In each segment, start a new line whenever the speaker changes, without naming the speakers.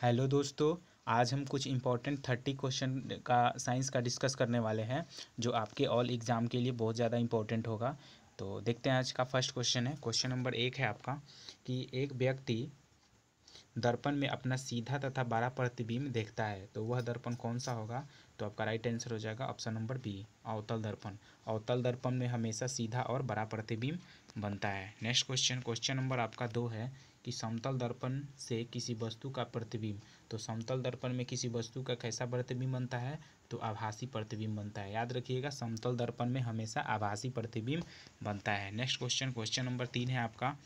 Hello दोस्तों। आज हम कुछ इम्पोर्टेंट 30 क्वेश्चन का साइंस का डिस्कस करने वाले हैं जो आपके ऑल एग्ज़ाम के लिए बहुत ज़्यादा इम्पोर्टेंट होगा। तो देखते हैं आज का फर्स्ट क्वेश्चन है। क्वेश्चन नंबर 1 है आपका कि एक व्यक्ति दर्पण में अपना सीधा तथा बड़ा प्रतिबिंब देखता है तो वह दर्पण कौन सा होगा। तो आपका राइट आंसर हो जाएगा ऑप्शन नंबर बी, अवतल दर्पण। अवतल दर्पण में हमेशा सीधा और बड़ा प्रतिबिंब बनता है। नेक्स्ट क्वेश्चन, क्वेश्चन नंबर आपका 2 है कि समतल दर्पण से किसी वस्तु का प्रतिबिंब। तो समतल दर्पण में किसी वस्तु का कैसा प्रतिबिंब बनता है। तो आभासी प्रतिबिंब बनता है। याद रखिएगा, समतल दर्पण में हमेशा आभासी प्रतिबिंब बनता है। नेक्स्ट क्वेश्चन, क्वेश्चन नंबर 3 है आपका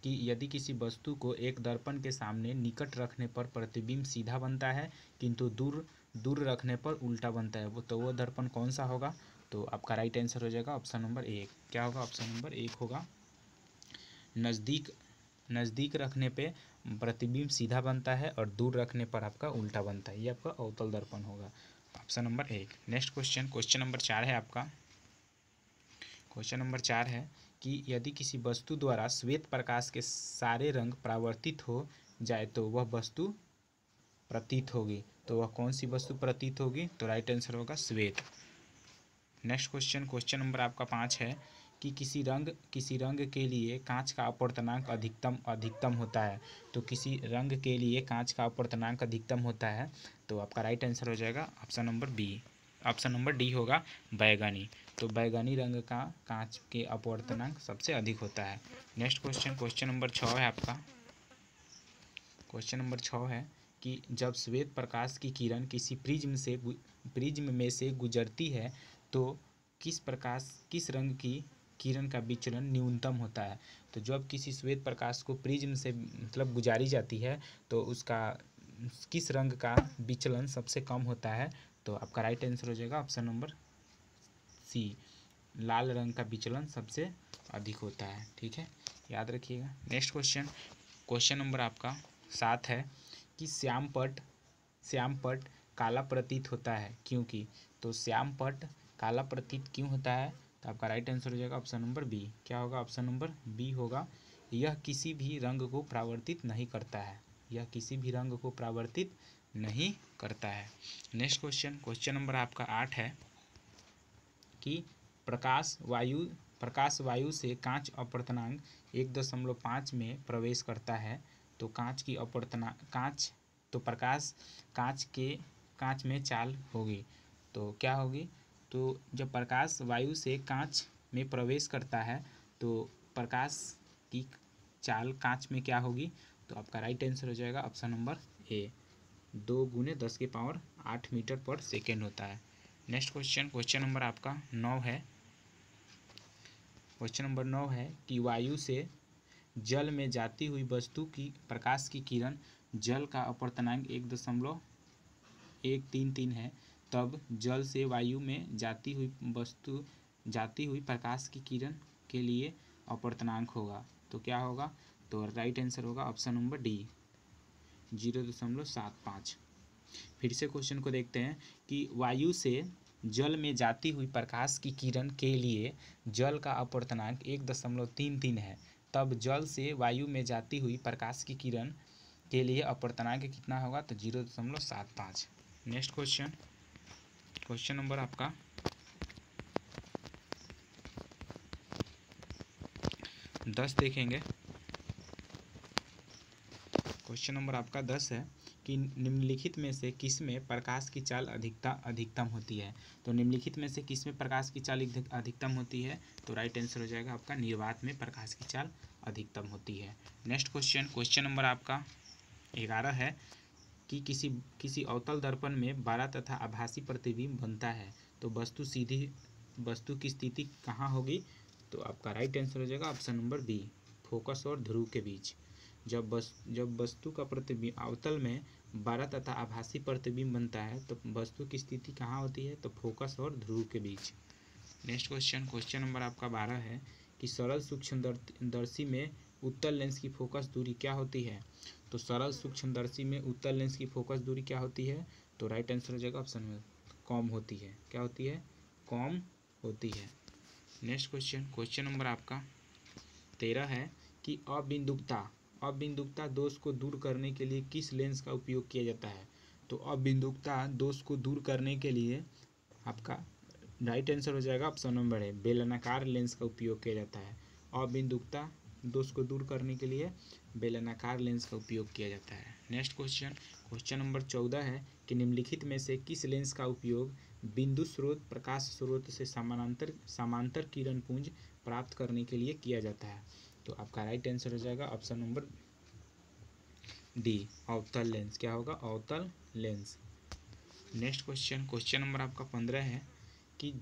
कि यदि किसी वस्तु को एक दर्पण के सामने निकट रखने पर प्रतिबिंब सीधा बनता है किंतु दूर दूर रखने पर उल्टा बनता है, वो दर्पण कौन सा होगा। तो आपका राइट आंसर हो जाएगा ऑप्शन नंबर 1। क्या होगा, ऑप्शन नंबर 1 होगा। नज़दीक नज़दीक रखने पे प्रतिबिंब सीधा बनता है और दूर रखने पर आपका उल्टा बनता है। ये आपका अवतल दर्पण होगा, option number 1। Next question, question number 4 है आपका। क्वेश्चन नंबर 4 है कि यदि किसी वस्तु द्वारा श्वेत प्रकाश के सारे रंग परावर्तित हो जाए तो वह वस्तु प्रतीत होगी। तो वह कौन सी वस्तु प्रतीत होगी। तो राइट आंसर होगा श्वेत। नेक्स्ट क्वेश्चन, क्वेश्चन नंबर आपका 5 है कि किसी रंग के लिए कांच का अपवर्तनांक अधिकतम होता है। तो किसी रंग के लिए कांच का अपवर्तनांक अधिकतम होता है। तो आपका राइट आंसर हो जाएगा option number B, option number D होगा बैगनी। तो बैगनी रंग का कांच के अपवर्तनांक सबसे अधिक होता है। नेक्स्ट क्वेश्चन, क्वेश्चन नंबर 6 है आपका। क्वेश्चन नंबर 6 है कि जब श्वेत प्रकाश की किरण किसी प्रिज्म में से गुजरती है तो किस रंग की किरण का विचलन न्यूनतम होता है। तो जब किसी श्वेत प्रकाश को प्रिज्म से मतलब गुजारी जाती है तो उसका किस रंग का विचलन सबसे कम होता है। तो आपका राइट आंसर हो जाएगा ऑप्शन नंबर सी, लाल रंग का विचलन सबसे अधिक होता है। ठीक है, याद रखिएगा। नेक्स्ट क्वेश्चन, क्वेश्चन नंबर आपका 7 है कि श्यामपट काला प्रतीत होता है क्योंकि। तो श्यामपट काला प्रतीत क्यों होता है। तो आपका राइट आंसर हो जाएगा ऑप्शन नंबर बी। क्या होगा, ऑप्शन नंबर बी होगा। यह किसी भी रंग को परावर्तित नहीं करता है, यह किसी भी रंग को परावर्तित नहीं करता है। नेक्स्ट क्वेश्चन, क्वेश्चन नंबर आपका 8 है कि प्रकाश वायु से कांच अपवर्तनांक 1.5 में प्रवेश करता है। तो प्रकाश कांच में चाल होगी। तो क्या होगी। तो जब प्रकाश वायु से कांच में प्रवेश करता है तो प्रकाश की चाल कांच में क्या होगी। तो आपका राइट आंसर हो जाएगा ऑप्शन नंबर ए, 2 × 10⁸ मीटर पर सेकेंड होता है। नेक्स्ट क्वेश्चन, क्वेश्चन नंबर आपका 9 है। क्वेश्चन नंबर 9 है कि वायु से जल में जाती हुई वस्तु की प्रकाश की किरण, जल का अपवर्तनांक 1.133 है, तब जल से वायु में जाती हुई प्रकाश की किरण के लिए अपवर्तनांक होगा। तो क्या होगा। तो राइट आंसर होगा ऑप्शन नंबर डी, 0.75। फिर से क्वेश्चन को देखते हैं कि वायु से जल में जाती हुई प्रकाश की किरण के लिए जल का अपवर्तनांक 1.33 है, तब जल से वायु में जाती हुई प्रकाश की किरण के लिए अपवर्तनांक कितना होगा। तो 0.75। नेक्स्ट क्वेश्चन, क्वेश्चन नंबर आपका 10 देखेंगे। क्वेश्चन नंबर आपका 10 है कि निम्नलिखित में से किसमें प्रकाश की चाल अधिकतम होती है। तो निम्नलिखित में से किसमें प्रकाश की चाल अधिकतम होती है। तो राइट आंसर हो जाएगा आपका निर्वात में प्रकाश की चाल अधिकतम होती है। नेक्स्ट क्वेश्चन, क्वेश्चन नंबर आपका 11 है कि किसी अवतल दर्पण में बड़ा तथा आभासी प्रतिबिंब बनता है तो वस्तु की स्थिति कहाँ होगी। तो आपका राइट आंसर हो जाएगा ऑप्शन नंबर बी, फोकस और ध्रुव के बीच। जब वस्तु का प्रतिबिंब अवतल में बड़ा तथा आभासी प्रतिबिंब बनता है तो वस्तु की स्थिति कहाँ होती है। तो फोकस और ध्रुव के बीच। नेक्स्ट क्वेश्चन, क्वेश्चन नंबर आपका 12 है कि सरल सूक्ष्मदर्शी में उत्तल लेंस की फोकस दूरी क्या होती है। तो सरल सूक्ष्मदर्शी में उत्तल लेंस की फोकस दूरी क्या होती है। तो राइट आंसर हो जाएगा ऑप्शन में कम होती है। क्या होती है, कम होती है। नेक्स्ट क्वेश्चन, क्वेश्चन नंबर आपका 13 है कि अबिंदुकता दोष को दूर करने के लिए किस लेंस का उपयोग किया जाता है? तो अबिंदुकता दोष को दूर करने के लिए आपका राइट आंसर हो जाएगा ऑप्शन नंबर है, बेलनाकार लेंस का उपयोग किया जाता है। अबिंदुकता दोष को दूर करने के लिए बेलनाकार लेंस का उपयोग किया जाता है। नेक्स्ट क्वेश्चन, क्वेश्चन नंबर 14 है कि निम्नलिखित में से किस लेंस का उपयोग बिंदु स्रोत प्रकाश स्रोत से समांतर किरण पुंज प्राप्त करने के लिए किया जाता है? तो आपका राइट आंसर हो जाएगा ऑप्शन नंबर डी, अवतल लेंस। क्या होगा? अवतल lens. Next question, question number आपका 15 है कि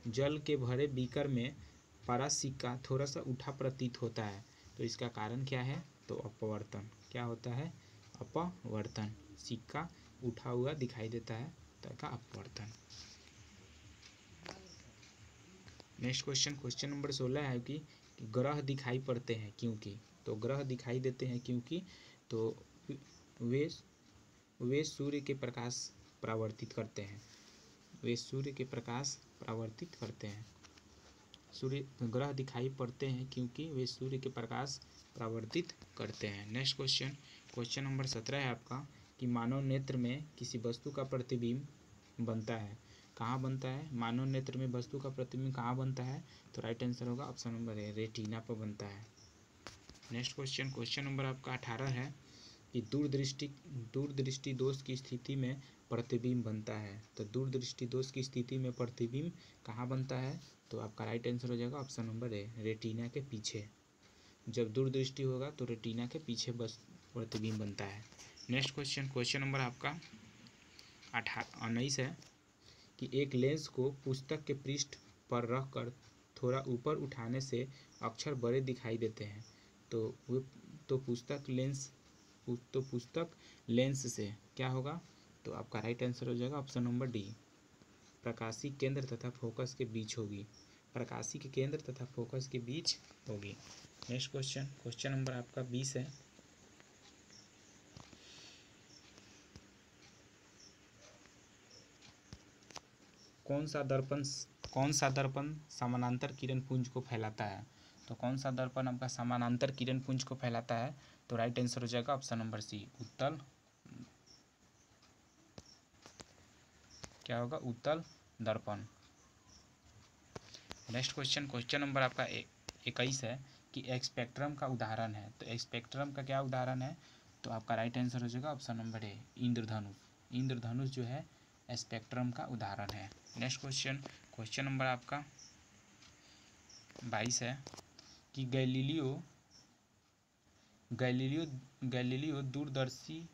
जल के भरे बीकर में परा सिक्का थोड़ा सा उठा प्रतीत होता है, तो इसका कारण क्या है? तो अपवर्तन। क्या होता है? अपवर्तन। सिक्का उठा हुआ दिखाई देता है तो का अपवर्तन। नेक्स्ट क्वेश्चन, क्वेश्चन नंबर 16 है कि ग्रह दिखाई पड़ते हैं क्योंकि, तो ग्रह दिखाई देते हैं क्योंकि तो वे सूर्य के प्रकाश परावर्तित करते हैं। वे सूर्य के प्रकाश परावर्तित करते हैं। ग्रह दिखाई पड़ते हैं क्योंकि वे सूर्य के प्रकाश परावर्तित करते हैं। नेक्स्ट क्वेश्चन, क्वेश्चन नंबर 17 है आपका कि मानव नेत्र में किसी वस्तु का प्रतिबिंब बनता है। कहाँ बनता है? मानव नेत्र में वस्तु का प्रतिबिंब कहाँ बनता है? तो राइट आंसर होगा ऑप्शन नंबर ए, रेटिना पर बनता है। नेक्स्ट क्वेश्चन, क्वेश्चन नंबर आपका 18 है कि दूरदृष्टि दोष की स्थिति में प्रतिबिंब बनता है। तो दूरदृष्टि दोष की स्थिति में प्रतिबिंब कहाँ बनता है? तो आपका राइट आंसर हो जाएगा ऑप्शन नंबर ए, रेटिना के पीछे। जब दूरदृष्टि होगा तो रेटिना के पीछे बस प्रतिबिंब बनता है। नेक्स्ट क्वेश्चन, क्वेश्चन नंबर आपका 19 है कि एक लेंस को पुस्तक के पृष्ठ पर रख कर थोड़ा ऊपर उठाने से अक्षर बड़े दिखाई देते हैं। तो पुस्तक लेंस से क्या होगा? तो आपका राइट आंसर हो जाएगा ऑप्शन नंबर डी, प्रकाशीय केंद्र तथा फोकस के बीच होगी। प्रकाशीय के केंद्र तथा फोकस के बीच होगी। नेक्स्ट क्वेश्चन, क्वेश्चन नंबर आपका 20 है कौन सा दर्पण समानांतर किरण पुंज को फैलाता है? तो कौन सा दर्पण आपका समानांतर किरण पुंज को फैलाता है? तो राइट आंसर हो जाएगा ऑप्शन नंबर सी, उत्तल। क्या होगा? उत्तल दर्पण। नेक्स्ट क्वेश्चन, क्वेश्चन नंबर आपका 21 है कि स्पेक्ट्रम का उदाहरण है। तो स्पेक्ट्रम का क्या उदाहरण है? तो आपका राइट आंसर हो जाएगा ऑप्शन नंबर ए, इंद्रधनुष। इंद्रधनुष जो है स्पेक्ट्रम का उदाहरण है। नेक्स्ट क्वेश्चन, क्वेश्चन नंबर आपका 22 है कि गैलीलियो दूरदर्शी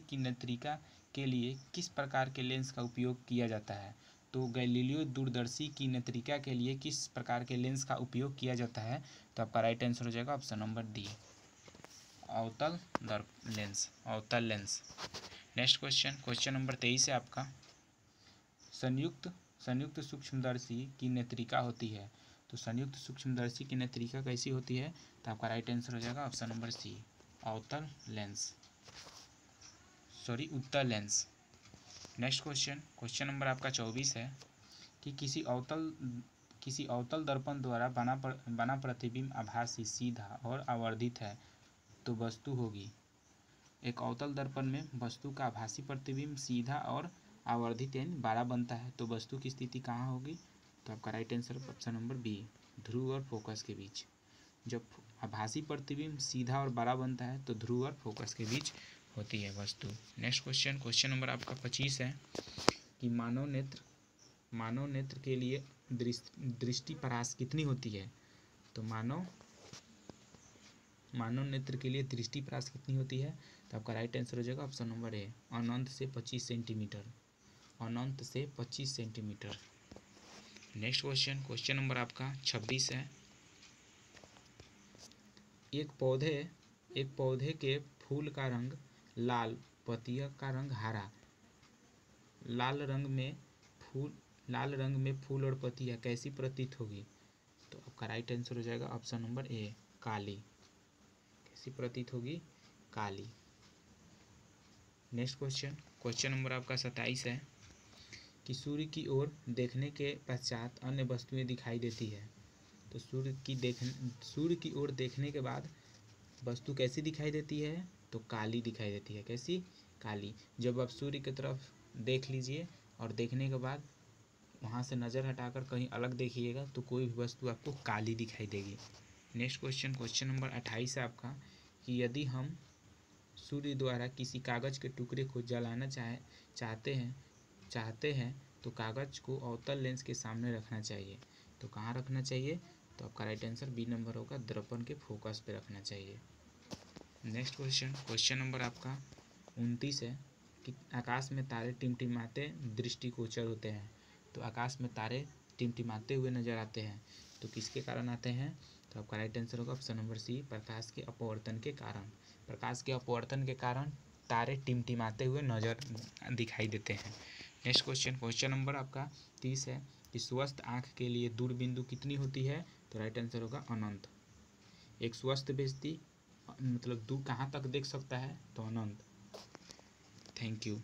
की नेत्रिका के लिए किस प्रकार के लेंस का उपयोग किया जाता है? तो गैलीलियो दूरदर्शी की नेत्रिका के लिए किस प्रकार के लेंस का उपयोग किया जाता है? तो आपका राइट आंसर हो जाएगा ऑप्शन नंबर डी, अवतल lens. Next question, question number 23 है आपका संयुक्त सूक्ष्मदर्शी की नेत्रिका होती है। तो संयुक्त सूक्ष्मदर्शी की नेत्रिका कैसी होती है? तो आपका राइट आंसर हो जाएगा ऑप्शन नंबर सी, उत्तल lens. Next question, question number आपका 24 है कि किसी अवतल दर्पण द्वारा बना प्रतिबिंब आभासी, सीधा और आवर्धित है तो वस्तु होगी। एक अवतल दर्पण में वस्तु का आभासी प्रतिबिंब सीधा और आवर्धित यानी बड़ा बनता है तो वस्तु की स्थिति कहाँ होगी? तो आपका right answer option number B, ध्रुव और फोकस के बीच। जब आभासी प्रतिबिंब सीधा और बड़ा बनता है तो ध्रुव और फोकस के बीच होती है वस्तु। नेक्स्ट क्वेश्चन, क्वेश्चन नंबर आपका 25 है कि मानव नेत्र के लिए दृष्टि परास कितनी होती है? तो मानव नेत्र के लिए दृष्टि परास कितनी होती है? तो आपका राइट आंसर हो जाएगा ऑप्शन नंबर ए, अनंत से 25 सेंटीमीटर। अनंत से 25 centimetre. Next question, question number आपका 26 है एक पौधे के फूल का रंग लाल, पत्तियों का रंग हरा। लाल रंग में फूल और पत्तियां कैसी प्रतीत होगी? तो आपका राइट आंसर हो जाएगा ऑप्शन नंबर ए, काली। कैसी प्रतीत होगी? काली। नेक्स्ट क्वेश्चन, क्वेश्चन नंबर आपका 27 है कि सूर्य की ओर देखने के पश्चात अन्य वस्तुएं दिखाई देती है। तो सूर्य की ओर देखने के बाद वस्तु कैसी दिखाई देती है? तो काली दिखाई देती है। कैसी? काली। जब आप सूर्य की तरफ देख लीजिए और देखने के बाद वहाँ से नज़र हटाकर कहीं अलग देखिएगा तो कोई भी वस्तु आपको काली दिखाई देगी। नेक्स्ट क्वेश्चन, क्वेश्चन नंबर 28 है आपका कि यदि हम सूर्य द्वारा किसी कागज़ के टुकड़े को जलाना चाहते हैं तो कागज़ को अवतल लेंस के सामने रखना चाहिए। तो कहाँ रखना चाहिए? तो आपका राइट आंसर बी नंबर होगा, दर्पण के फोकस पे रखना चाहिए। नेक्स्ट क्वेश्चन, क्वेश्चन नंबर आपका 29 है कि आकाश में तारे टिमटिमाते दृष्टिगोचर होते हैं। तो आकाश में तारे टिमटिमाते हुए नजर आते हैं, तो किसके कारण आते हैं? तो आपका राइट आंसर होगा ऑप्शन नंबर सी, प्रकाश के अपवर्तन के कारण। प्रकाश के अपवर्तन के कारण तारे टिमटिमाते हुए नजर दिखाई देते हैं। नेक्स्ट क्वेश्चन, क्वेश्चन नंबर आपका 30 है कि स्वस्थ आँख के लिए दूर बिंदु कितनी होती है? तो राइट आंसर होगा अनंत। एक स्वस्थ व्यक्ति मतलब दूर कहाँ तक देख सकता है? तो अनंत। Thank you.